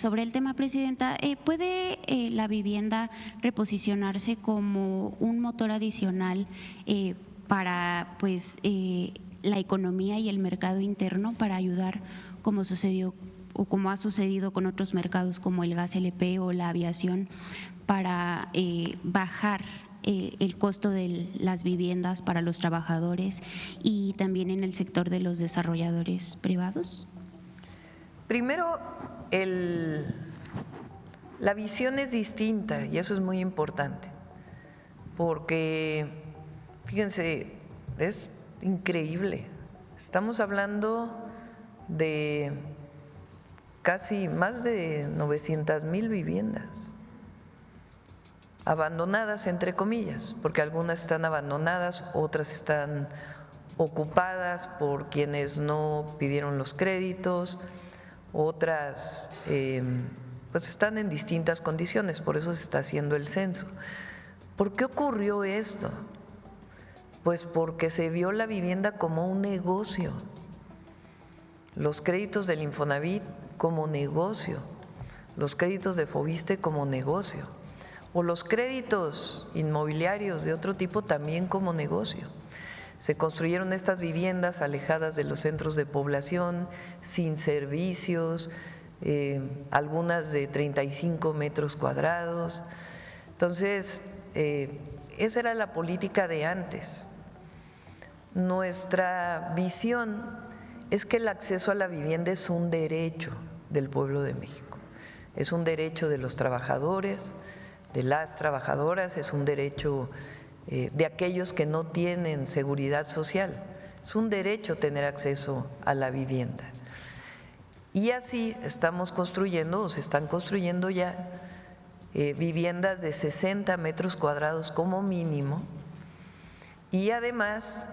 sobre el tema, Presidenta, ¿puede la vivienda reposicionarse como un motor adicional para pues la economía y el mercado interno, para ayudar, como sucedió o como ha sucedido con otros mercados como el gas LP o la aviación, para bajar el costo de las viviendas para los trabajadores y también en el sector de los desarrolladores privados? Primero, la visión es distinta y eso es muy importante, porque fíjense, es increíble, estamos hablando de casi más de 900,000 viviendas abandonadas, entre comillas, porque algunas están abandonadas, otras están ocupadas por quienes no pidieron los créditos, otras pues están en distintas condiciones, por eso se está haciendo el censo. ¿Por qué ocurrió esto? Pues porque se vio la vivienda como un negocio, los créditos del Infonavit como negocio, los créditos de Foviste como negocio, o los créditos inmobiliarios de otro tipo también como negocio. Se construyeron estas viviendas alejadas de los centros de población, sin servicios, algunas de 35 metros cuadrados. Entonces, esa era la política de antes. Nuestra visión es que el acceso a la vivienda es un derecho del pueblo de México, es un derecho de los trabajadores, de las trabajadoras, es un derecho de aquellos que no tienen seguridad social, es un derecho tener acceso a la vivienda. Y así estamos construyendo, o se están construyendo ya, viviendas de 60 metros cuadrados como mínimo, y además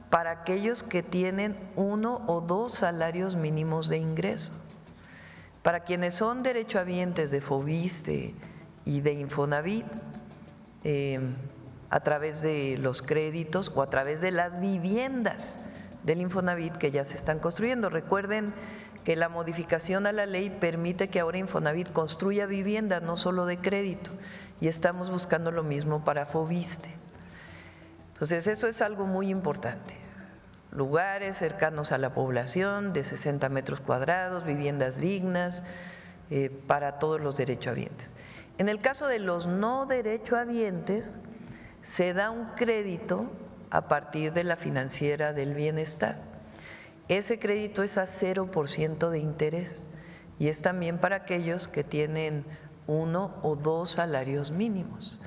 para aquellos que tienen 1 o 2 salarios mínimos de ingreso. Para quienes son derechohabientes de Foviste y de Infonavit, a través de los créditos o a través de las viviendas del Infonavit que ya se están construyendo. Recuerden que la modificación a la ley permite que ahora Infonavit construya viviendas, no solo de crédito, y estamos buscando lo mismo para Foviste. Entonces, eso es algo muy importante. Lugares cercanos a la población, de 60 metros cuadrados, viviendas dignas para todos los derechohabientes. En el caso de los no derechohabientes, se da un crédito a partir de la financiera del bienestar. Ese crédito es a 0% de interés y es también para aquellos que tienen 1 o 2 salarios mínimos.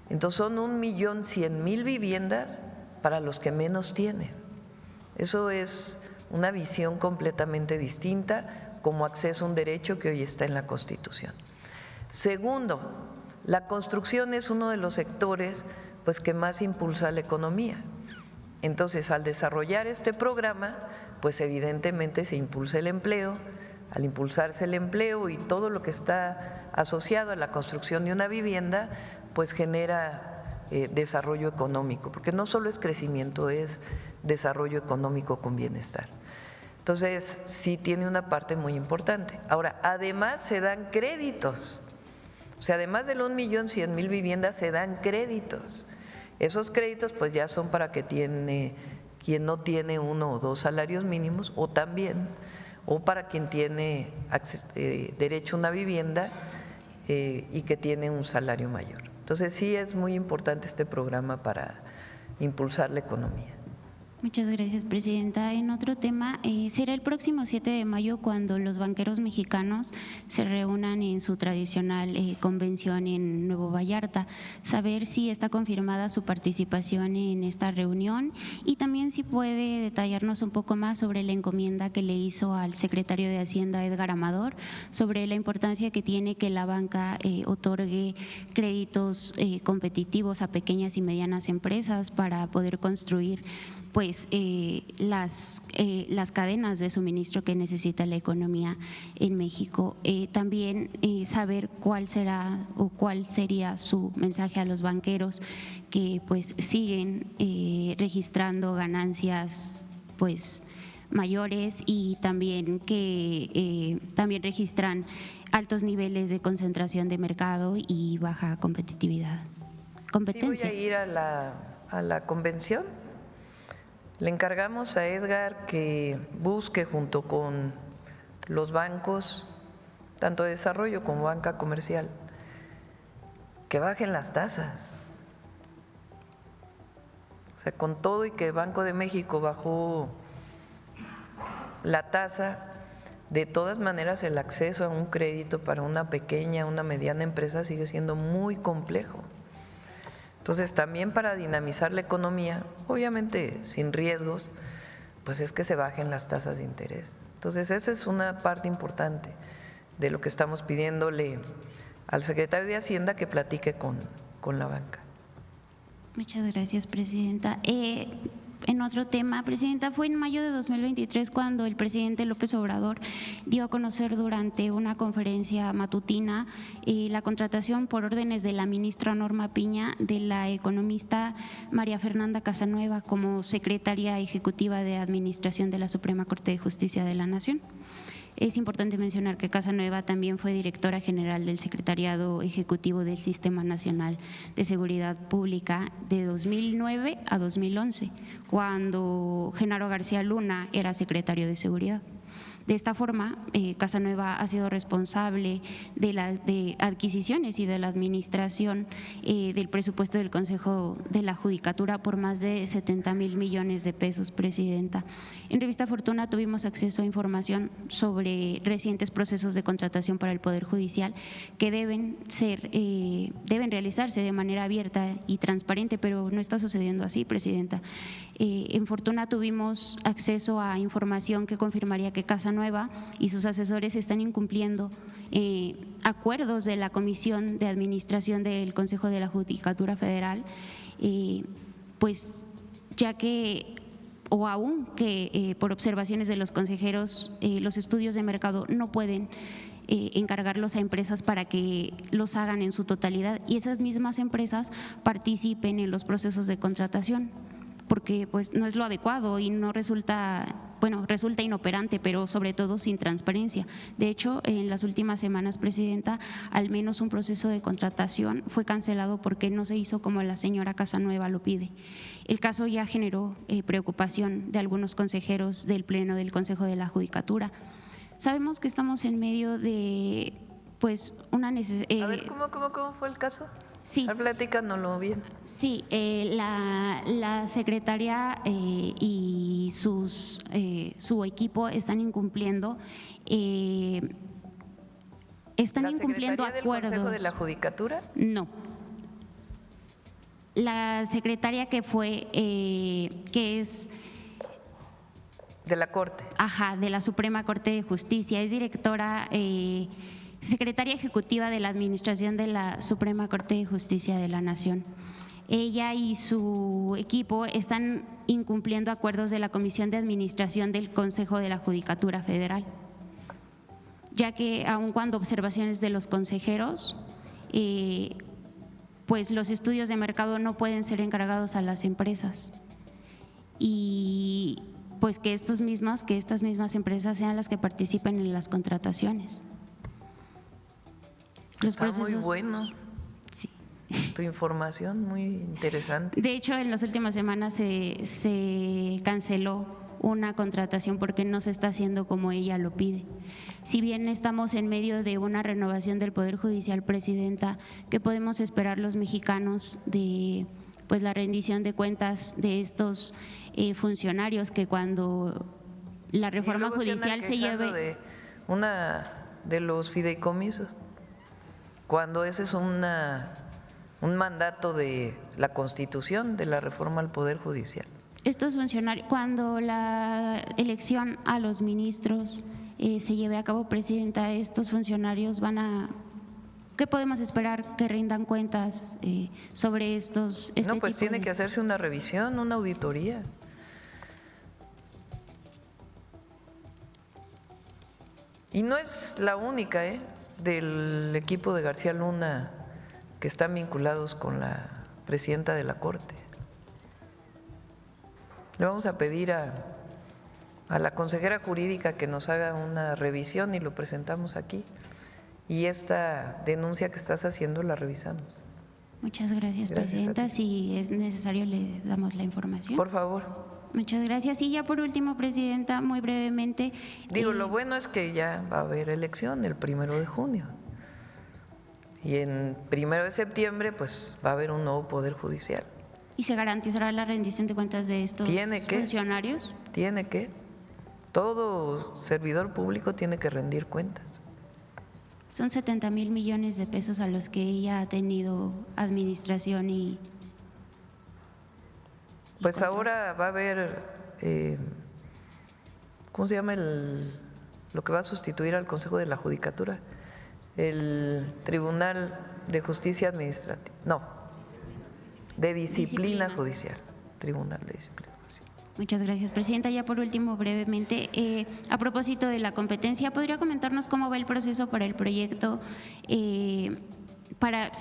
Entonces son 1.100.000 viviendas para los que menos tienen. Eso es una visión completamente distinta como acceso a un derecho que hoy está en la Constitución. Segundo, la construcción es uno de los sectores pues que más impulsa la economía. Entonces, al desarrollar este programa, pues evidentemente se impulsa el empleo. Al impulsarse el empleo y todo lo que está asociado a la construcción de una vivienda, pues genera desarrollo económico, porque no solo es crecimiento, es desarrollo económico con bienestar. Entonces, sí tiene una parte muy importante. Ahora, además se dan créditos. O sea, además de los 1.100.000 viviendas, se dan créditos. Esos créditos pues ya son para quien no tiene 1 o 2 salarios mínimos, o también, o para quien tiene derecho a una vivienda y que tiene un salario mayor. Entonces sí es muy importante este programa para impulsar la economía. Muchas gracias, Presidenta. En otro tema, será el próximo 7 de mayo cuando los banqueros mexicanos se reúnan en su tradicional convención en Nuevo Vallarta. Saber si está confirmada su participación en esta reunión y también si puede detallarnos un poco más sobre la encomienda que le hizo al secretario de Hacienda, Edgar Amador, sobre la importancia que tiene que la banca otorgue créditos competitivos a pequeñas y medianas empresas para poder construir pues las cadenas de suministro que necesita la economía en México. También saber cuál será o cuál sería su mensaje a los banqueros que pues siguen registrando ganancias pues mayores y también que también registran altos niveles de concentración de mercado y baja competitividad. Sí, Competencia. voy a ir a la convención. Le encargamos a Edgar que busque junto con los bancos, tanto de desarrollo como banca comercial, que bajen las tasas. O sea, con todo y que Banco de México bajó la tasa, de todas maneras el acceso a un crédito para una pequeña, una mediana empresa sigue siendo muy complejo. Entonces, también para dinamizar la economía, obviamente sin riesgos, pues es que se bajen las tasas de interés. Entonces, esa es una parte importante de lo que estamos pidiéndole al secretario de Hacienda que platique con la banca. Muchas gracias, presidenta. En otro tema, presidenta, fue en mayo de 2023 cuando el presidente López Obrador dio a conocer durante una conferencia matutina la contratación por órdenes de la ministra Norma Piña de la economista María Fernanda Casanueva como secretaria ejecutiva de Administración de la Suprema Corte de Justicia de la Nación. Es importante mencionar que Casanueva también fue directora general del Secretariado Ejecutivo del Sistema Nacional de Seguridad Pública de 2009 a 2011, cuando Genaro García Luna era secretario de Seguridad. De esta forma, Casanueva ha sido responsable de adquisiciones y de la administración del presupuesto del Consejo de la Judicatura por más de 70,000 millones de pesos, presidenta. En Revista Fortuna tuvimos acceso a información sobre recientes procesos de contratación para el Poder Judicial que deben realizarse de manera abierta y transparente, pero no está sucediendo así, presidenta. En Fortuna tuvimos acceso a información que confirmaría que Casanueva y sus asesores están incumpliendo acuerdos de la Comisión de Administración del Consejo de la Judicatura Federal, pues ya que o aún que por observaciones de los consejeros los estudios de mercado no pueden encargarlos a empresas para que los hagan en su totalidad y esas mismas empresas participen en los procesos de contratación, porque pues no es lo adecuado y no resulta inoperante, pero sobre todo sin transparencia. De hecho, en las últimas semanas, presidenta, al menos un proceso de contratación fue cancelado porque no se hizo como la señora Casanueva lo pide. El caso ya generó preocupación de algunos consejeros del Pleno del Consejo de la Judicatura. Sabemos que estamos en medio de pues una necesidad… A ver, ¿cómo fue el caso? Sí. Platícanoslo bien. Sí, la secretaria y su equipo están incumpliendo acuerdos. ¿Del Consejo de la Judicatura? No. La secretaria que es de la Corte. Ajá, de la Suprema Corte de Justicia, es directora secretaria ejecutiva de la Administración de la Suprema Corte de Justicia de la Nación. Ella y su equipo están incumpliendo acuerdos de la Comisión de Administración del Consejo de la Judicatura Federal, ya que aun cuando observaciones de los consejeros, pues los estudios de mercado no pueden ser encargados a las empresas y pues que estas mismas empresas sean las que participen en las contrataciones. Está muy bueno. Sí. Tu información muy interesante. De hecho, en las últimas semanas se canceló una contratación porque no se está haciendo como ella lo pide. Si bien estamos en medio de una renovación del Poder Judicial, presidenta, ¿qué podemos esperar los mexicanos de pues la rendición de cuentas de estos funcionarios que cuando la reforma judicial se lleve… de los fideicomisos, cuando ese es un mandato de la Constitución, de la reforma al Poder Judicial. Estos funcionarios, cuando la elección a los ministros se lleve a cabo, presidenta, estos funcionarios ¿qué podemos esperar que rindan cuentas sobre estos? No, pues tiene que hacerse una revisión, una auditoría. Y no es la única, del equipo de García Luna que están vinculados con la presidenta de la Corte. Le vamos a pedir a la consejera jurídica que nos haga una revisión y lo presentamos aquí. y esta denuncia que estás haciendo la revisamos. Muchas gracias, Presidenta. Si es necesario, le damos la información. Por favor. Muchas gracias. Y ya por último, Presidenta, muy brevemente. Lo bueno es que ya va a haber elección el 1 de junio. Y en 1 de septiembre, pues va a haber un nuevo Poder Judicial. ¿Y se garantizará la rendición de cuentas de estos funcionarios? Tiene que. Todo servidor público tiene que rendir cuentas. Son 70,000 millones de pesos a los que ella ha tenido administración y pues control. Ahora va a haber, ¿cómo se llama lo que va a sustituir al Consejo de la Judicatura? El Tribunal de Justicia Administrativa, no, de Disciplina Judicial, Tribunal de Disciplina Judicial. Muchas gracias, Presidenta. Ya por último, brevemente, a propósito de la competencia, ¿podría comentarnos cómo va el proceso para el proyecto, para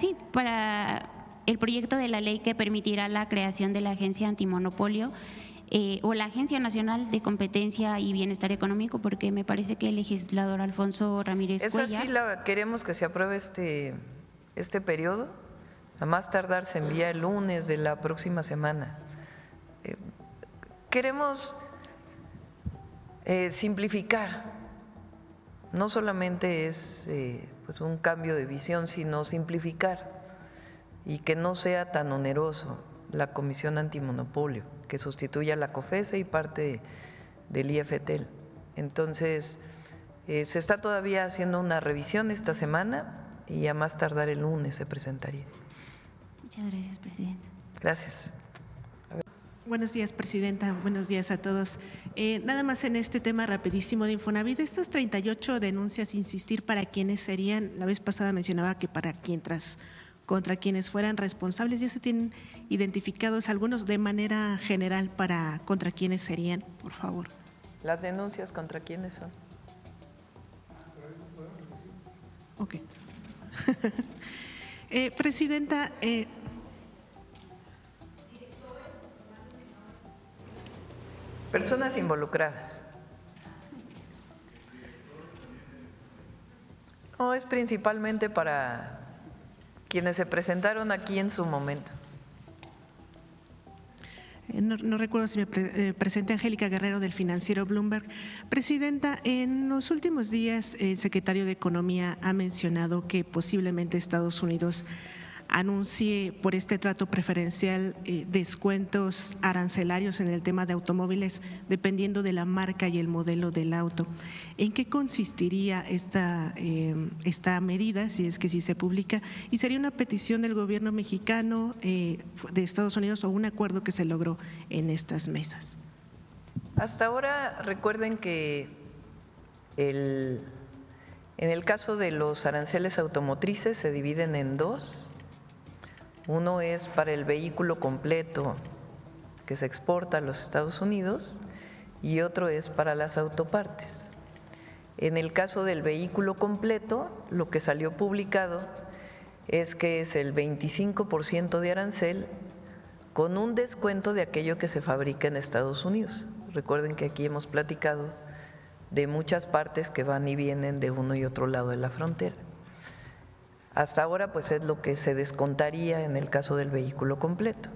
el proyecto de la ley que permitirá la creación de la Agencia Antimonopolio o la Agencia Nacional de Competencia y Bienestar Económico? Porque me parece que el legislador Alfonso Ramírez Cuellar… Esa sí la queremos que se apruebe este periodo, a más tardar se envía el lunes de la próxima semana. Queremos simplificar, no solamente es pues un cambio de visión, sino simplificar y que no sea tan oneroso la Comisión Antimonopolio, que sustituya a la COFESE y parte del IFETEL. Entonces, se está todavía haciendo una revisión esta semana y a más tardar el lunes se presentaría. Muchas gracias, Presidenta. Gracias. Buenos días, Presidenta. Buenos días a todos. Nada más en este tema rapidísimo de Infonavit, estas 38 denuncias, insistir para quiénes serían. La vez pasada mencionaba que contra quienes fueran responsables, ya se tienen identificados algunos de manera general contra quienes serían, por favor. ¿Las denuncias contra quiénes son? Ok. Presidenta, personas involucradas. No, es principalmente para quienes se presentaron aquí en su momento. No recuerdo si me presenté Angélica Guerrero del financiero Bloomberg. Presidenta, en los últimos días el secretario de Economía ha mencionado que posiblemente Estados Unidos anuncie por este trato preferencial descuentos arancelarios en el tema de automóviles dependiendo de la marca y el modelo del auto. ¿En qué consistiría esta medida, si es que sí se publica? ¿Y sería una petición del gobierno mexicano de Estados Unidos o un acuerdo que se logró en estas mesas? Hasta ahora recuerden que en el caso de los aranceles automotrices se dividen en dos. Uno es para el vehículo completo que se exporta a los Estados Unidos y otro es para las autopartes. En el caso del vehículo completo, lo que salió publicado es que es el 25% de arancel con un descuento de aquello que se fabrica en Estados Unidos. Recuerden que aquí hemos platicado de muchas partes que van y vienen de uno y otro lado de la frontera. Hasta ahora pues es lo que se descontaría en el caso del vehículo completo.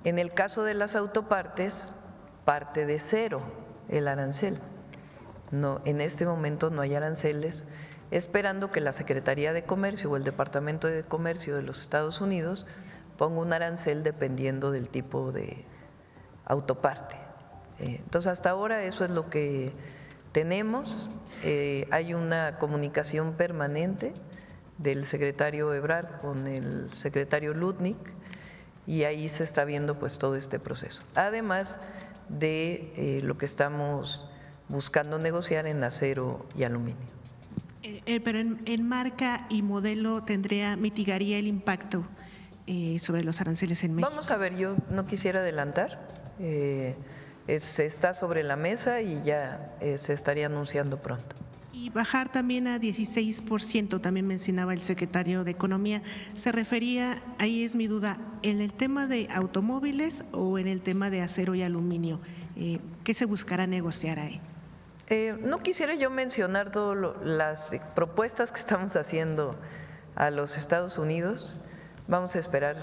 En el caso de las autopartes parte de cero el arancel. No, en este momento no hay aranceles, esperando que la Secretaría de Comercio o el Departamento de Comercio de los Estados Unidos ponga un arancel dependiendo del tipo de autoparte. Entonces hasta ahora eso es lo que tenemos. Hay una comunicación permanente del secretario Ebrard con el secretario Lutnick y ahí se está viendo pues todo este proceso. Además de lo que estamos buscando negociar en acero y aluminio. Pero en marca y modelo mitigaría el impacto sobre los aranceles en México. Vamos a ver, yo no quisiera adelantar, está sobre la mesa y ya se estaría anunciando pronto. Y bajar también a 16%, también mencionaba el secretario de Economía. ¿Se refería, ahí es mi duda, en el tema de automóviles o en el tema de acero y aluminio? ¿Qué se buscará negociar ahí? No quisiera yo mencionar todas las propuestas que estamos haciendo a los Estados Unidos. Vamos a esperar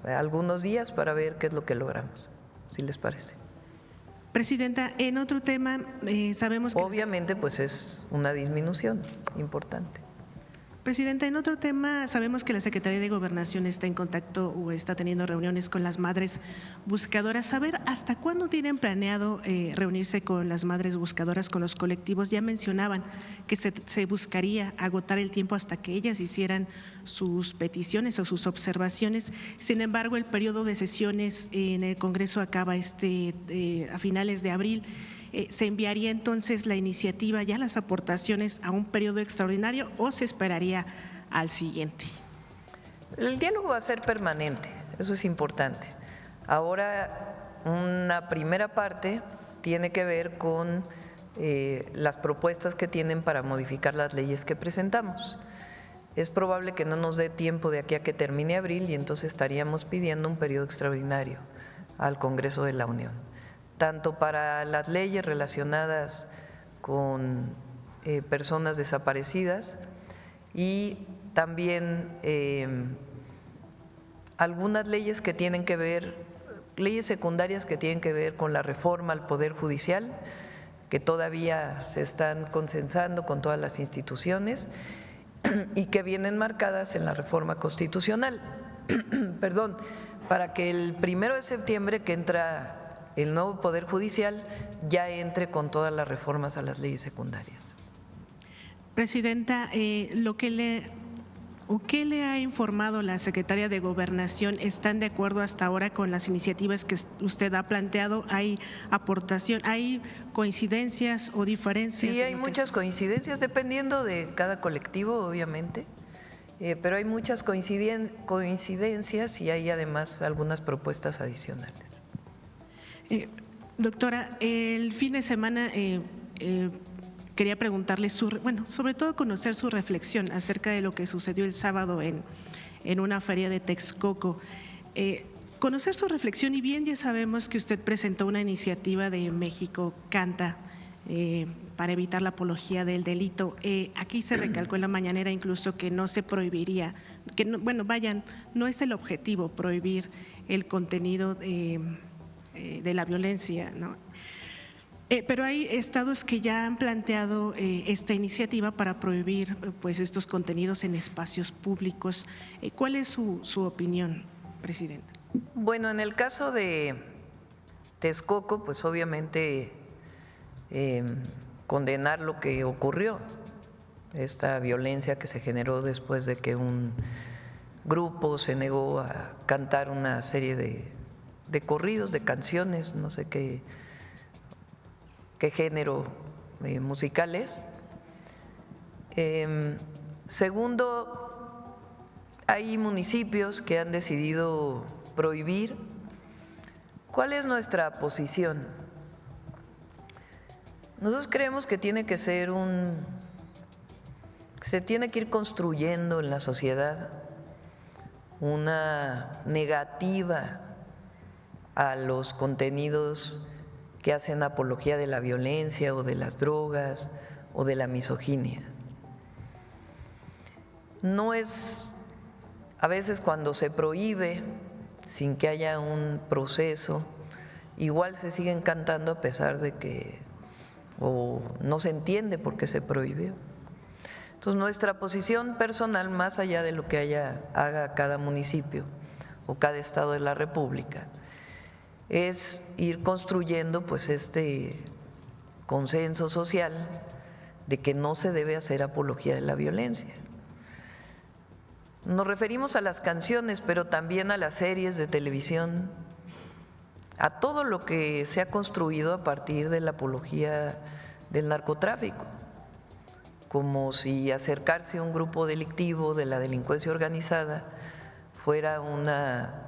algunos días para ver qué es lo que logramos, si les parece. Presidenta, en otro tema, sabemos que… Obviamente, pues es una disminución importante. Presidenta, en otro tema, sabemos que la Secretaría de Gobernación está en contacto o está teniendo reuniones con las madres buscadoras. Saber hasta cuándo tienen planeado reunirse con las madres buscadoras, con los colectivos. Ya mencionaban que se buscaría agotar el tiempo hasta que ellas hicieran sus peticiones o sus observaciones. Sin embargo, el periodo de sesiones en el Congreso acaba a finales de abril. ¿Se enviaría entonces la iniciativa, ya las aportaciones, a un periodo extraordinario o se esperaría al siguiente? El diálogo va a ser permanente, eso es importante. Ahora, una primera parte tiene que ver con las propuestas que tienen para modificar las leyes que presentamos. Es probable que no nos dé tiempo de aquí a que termine abril y entonces estaríamos pidiendo un periodo extraordinario al Congreso de la Unión, tanto para las leyes relacionadas con personas desaparecidas y también algunas leyes que tienen que ver, leyes secundarias que tienen que ver con la reforma al Poder Judicial, que todavía se están consensando con todas las instituciones y que vienen marcadas en la reforma constitucional. Perdón, para que el 1 de septiembre que entra el nuevo Poder Judicial ya entre con todas las reformas a las leyes secundarias. Presidenta, ¿qué le ha informado la Secretaría de Gobernación? ¿Están de acuerdo hasta ahora con las iniciativas que usted ha planteado? ¿Hay aportación, hay coincidencias o diferencias? Sí, hay muchas coincidencias dependiendo de cada colectivo, obviamente, pero hay muchas coincidencias y hay además algunas propuestas adicionales. Doctora, el fin de semana quería preguntarle, sobre todo conocer su reflexión acerca de lo que sucedió el sábado en una feria de Texcoco. Conocer su reflexión, y bien ya sabemos que usted presentó una iniciativa de México Canta para evitar la apología del delito. Aquí se recalcó en la mañanera incluso que no se prohibiría, que no es el objetivo prohibir el contenido de la violencia, ¿no? Pero hay estados que ya han planteado esta iniciativa para prohibir pues estos contenidos en espacios públicos. ¿Cuál es su opinión, Presidenta? Bueno, en el caso de Texcoco, pues obviamente condenar lo que ocurrió, esta violencia que se generó después de que un grupo se negó a cantar una serie de corridos, de canciones, no sé qué género musicales. Segundo, hay municipios que han decidido prohibir. ¿Cuál es nuestra posición? Nosotros creemos que tiene que ser se tiene que ir construyendo en la sociedad una negativa a los contenidos que hacen apología de la violencia o de las drogas o de la misoginia. No es, a veces cuando se prohíbe sin que haya un proceso, igual se siguen cantando a pesar de que o no se entiende por qué se prohibió. Entonces nuestra posición personal, más allá de lo que haga cada municipio o cada estado de la República, es ir construyendo pues este consenso social de que no se debe hacer apología de la violencia. Nos referimos a las canciones, pero también a las series de televisión, a todo lo que se ha construido a partir de la apología del narcotráfico, como si acercarse a un grupo delictivo de la delincuencia organizada fuera una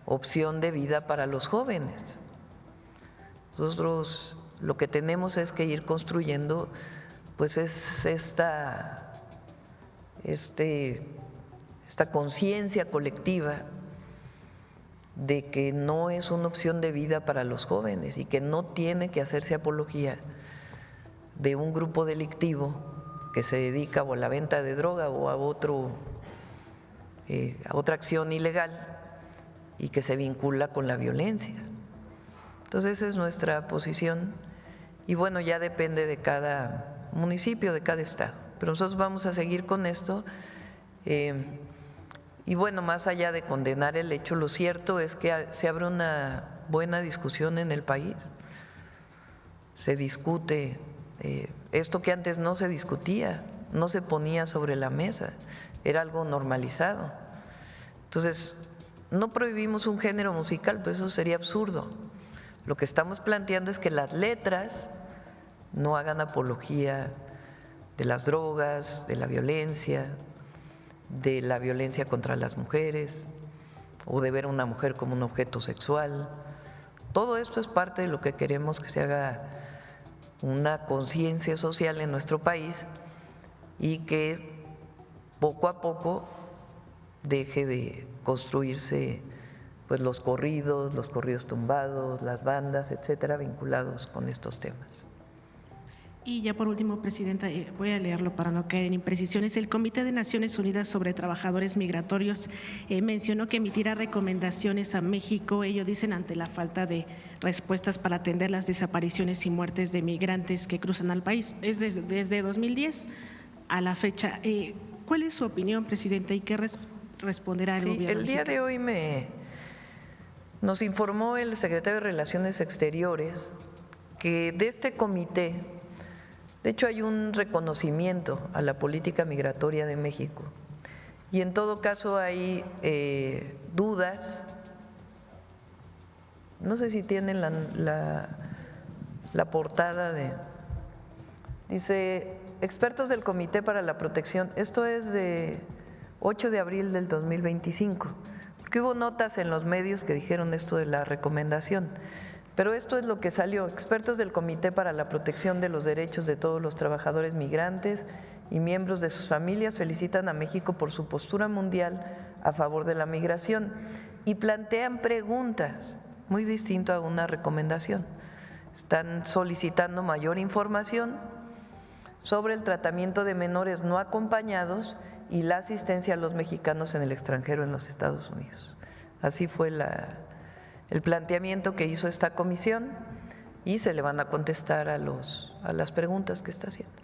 opción de vida para los jóvenes. Nosotros lo que tenemos es que ir construyendo pues es esta conciencia colectiva de que no es una opción de vida para los jóvenes y que no tiene que hacerse apología de un grupo delictivo que se dedica o a la venta de droga o a otra acción ilegal y que se vincula con la violencia. Entonces esa es nuestra posición y bueno, ya depende de cada municipio, de cada estado, pero nosotros vamos a seguir con esto y bueno, más allá de condenar el hecho, lo cierto es que se abre una buena discusión en el país, se discute esto que antes no se discutía, no se ponía sobre la mesa, era algo normalizado. Entonces, no prohibimos un género musical, pues eso sería absurdo. Lo que estamos planteando es que las letras no hagan apología de las drogas, de la violencia contra las mujeres o de ver a una mujer como un objeto sexual. Todo esto es parte de lo que queremos que se haga una conciencia social en nuestro país y que poco a poco deje de construirse pues los corridos tumbados, las bandas, etcétera, vinculados con estos temas. Y ya por último, Presidenta, voy a leerlo para no caer en imprecisiones. El Comité de Naciones Unidas sobre Trabajadores Migratorios mencionó que emitirá recomendaciones a México, ellos dicen, ante la falta de respuestas para atender las desapariciones y muertes de migrantes que cruzan al país. Es desde 2010 a la fecha. ¿Cuál es su opinión, Presidenta, y qué responderá el gobierno? El día de hoy nos informó el secretario de Relaciones Exteriores que de este comité, de hecho hay un reconocimiento a la política migratoria de México y en todo caso hay dudas, no sé si tienen la portada dice expertos del Comité para la Protección, esto es de 8 de abril del 2025, porque hubo notas en los medios que dijeron esto de la recomendación. Pero esto es lo que salió. Expertos del Comité para la Protección de los Derechos de todos los trabajadores migrantes y miembros de sus familias felicitan a México por su postura mundial a favor de la migración y plantean preguntas, muy distinto a una recomendación. Están solicitando mayor información sobre el tratamiento de menores no acompañados y la asistencia a los mexicanos en el extranjero en los Estados Unidos. Así fue el planteamiento que hizo esta comisión y se le van a contestar a las preguntas que está haciendo.